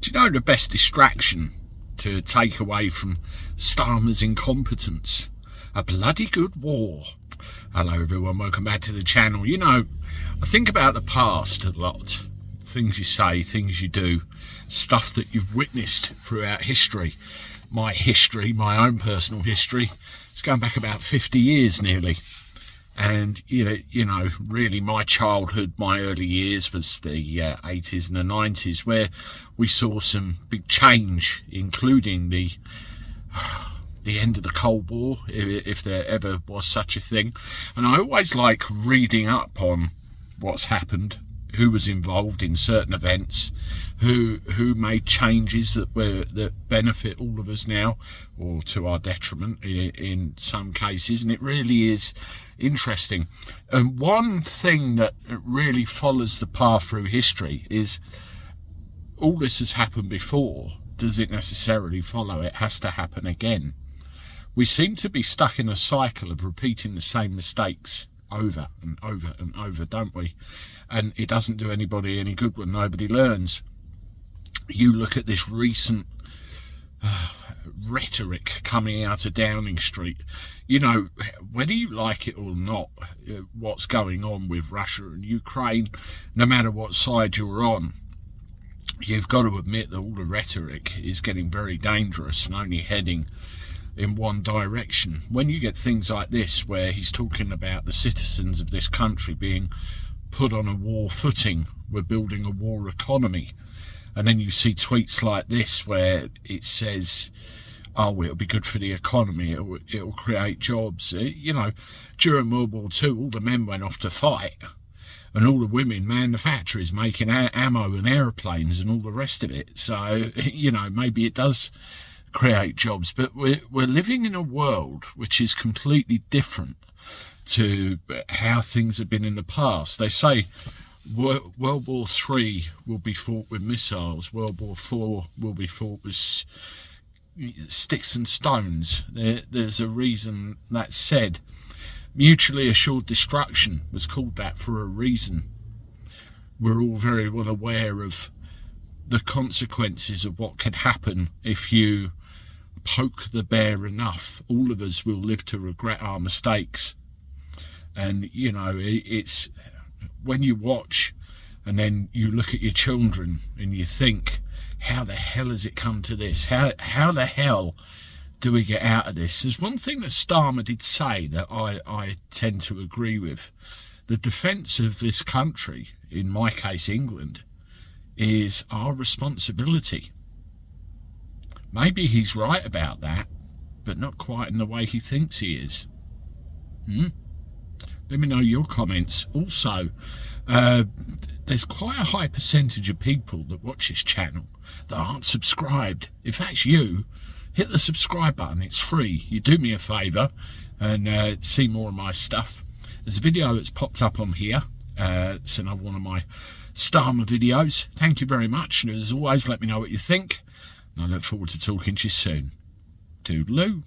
Do you know the best distraction to take away from Starmer's incompetence? A bloody good war. Hello everyone, welcome back to the channel. You know, I think about the past a lot. Things you say, things you do, stuff that you've witnessed throughout history. My own personal history, it's going back about 50 years nearly. And, you know, really my childhood, my early years was the 80s and the 90s, where we saw some big change, including the end of the Cold War, if there ever was such a thing. And I always like reading up on what's happened, who was involved in certain events, who made changes that benefit all of us now, or to our detriment in some cases. And it really is interesting. And one thing that really follows the path through history is all this has happened before. Does it necessarily follow it has to happen again? We seem to be stuck in a cycle of repeating the same mistakes over and over and over, don't we? And it doesn't do anybody any good when nobody learns. You look at this recent rhetoric coming out of Downing Street. You know, whether you like it or not, what's going on with Russia and Ukraine, no matter what side you're on, you've got to admit that all the rhetoric is getting very dangerous and only heading in one direction. When you get things like this, where he's talking about the citizens of this country being put on a war footing, we're building a war economy, and then you see tweets like this where it says, oh, it'll be good for the economy, it'll create jobs. You know, during World War II, all the men went off to fight, and all the women manned the factories making ammo and airplanes and all the rest of it. So, you know, maybe it does create jobs, but we're living in a world which is completely different to how things have been in the past. They say World War III will be fought with missiles, World War IV will be fought with sticks and stones. There's a reason that's said. Mutually assured destruction was called that for a reason. We're all very well aware of the consequences of what could happen if you poke the bear enough. All of us will live to regret our mistakes. And, you know, it's when you watch and then you look at your children and you think, how the hell has it come to this? How the hell do we get out of this? There's one thing that Starmer did say that I tend to agree with. The defence of this country, in my case England, is our responsibility. Maybe he's right about that, but not quite in the way he thinks he is. Let me know your comments. Also, there's quite a high percentage of people that watch this channel that aren't subscribed. If that's you, hit the subscribe button. It's free. You do me a favour and see more of my stuff. There's a video that's popped up on here. It's another one of my Starmer videos. Thank you very much. And as always, let me know what you think. And I look forward to talking to you soon. Toodaloo.